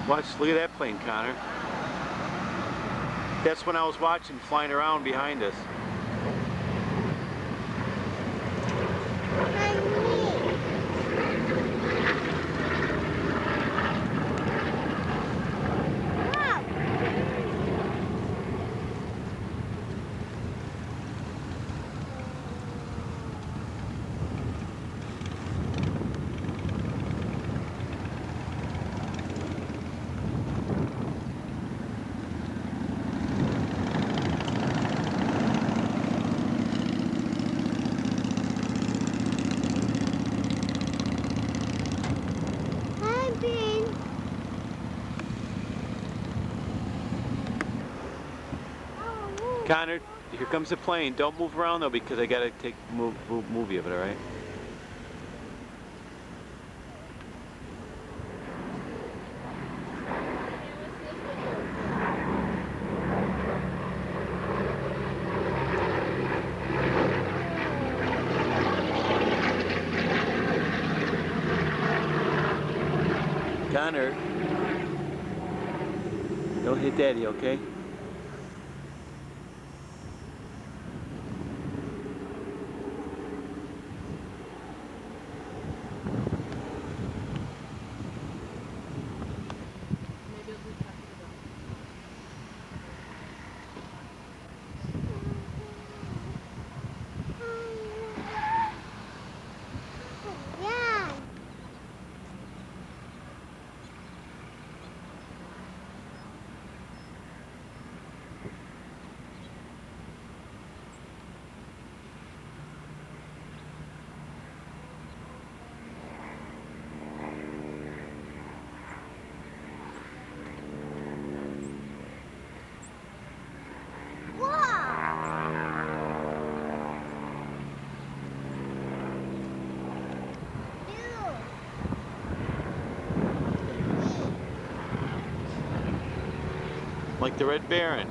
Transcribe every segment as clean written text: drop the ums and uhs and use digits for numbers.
Watch, look at that plane, Connor. That's when I was watching flying around behind us. Connor, here comes the plane. Don't move around though, because I gotta take movie of it. All right. Connor, don't hit Daddy, okay? Like the Red Baron.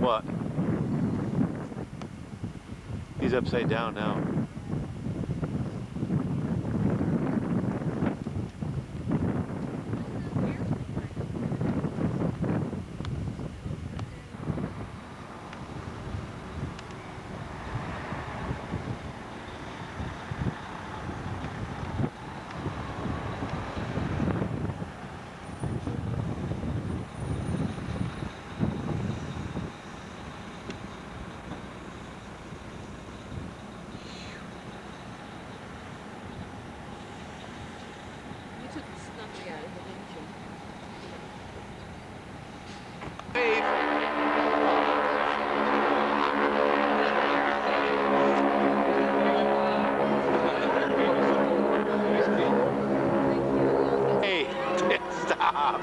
What? He's upside down now. top.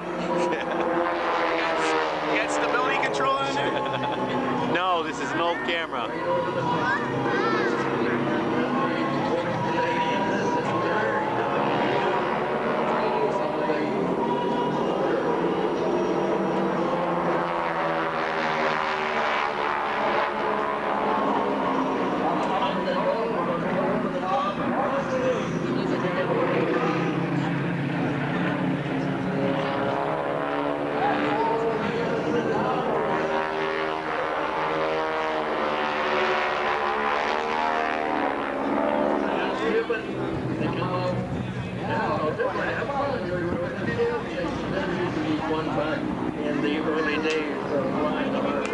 You got stability control on there? No, this is an old camera. In the early days of flying the bird.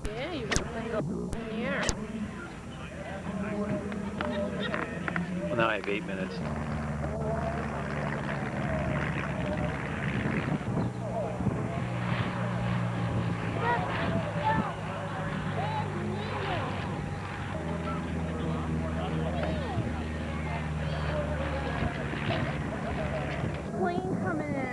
Yeah, you can play the air. Well, now I have 8 minutes. Plane coming in.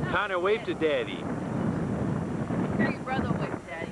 Connor, wave to Daddy. Your brother with Daddy.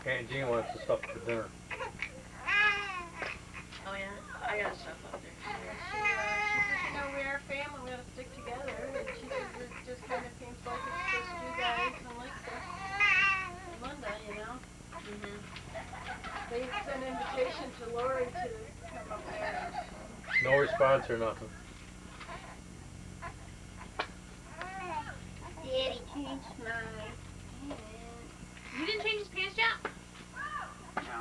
Aunt Jean wants the stuff for dinner. Oh yeah? I got stuff up there. She said, you know, we are family, we gotta stick together. And she said, it just kind of seems like it's just you guys and Lisa and Linda, you know. Mm-hmm. They sent an invitation to Lori to come up there. No response or nothing. Daddy changed my pants. You didn't change his pants yet? No.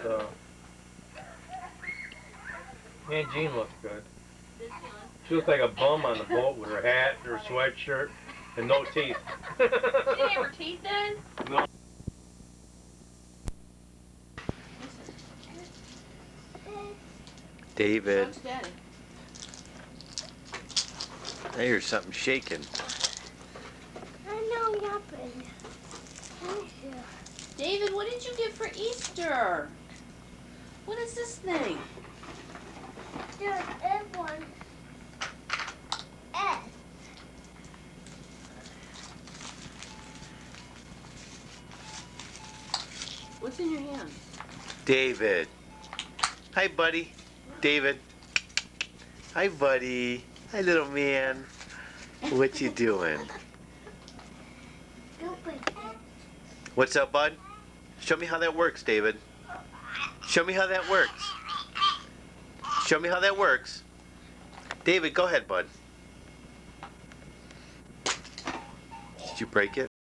But, Aunt Jean looks good. She looks like a bum on the boat with her hat, her sweatshirt, and no teeth. She didn't have her teeth in? No. David, Talk to Daddy. I hear something shaking. I know nothing. David, what did you get for Easter? What is this thing? There's everyone. S. What's in your hand? David. Hi, buddy. David. Hi, buddy. Hi, little man. What you doing? Go play. What's up, bud? Show me how that works, David. Show me how that works. Show me how that works. David, go ahead, bud. Did you break it?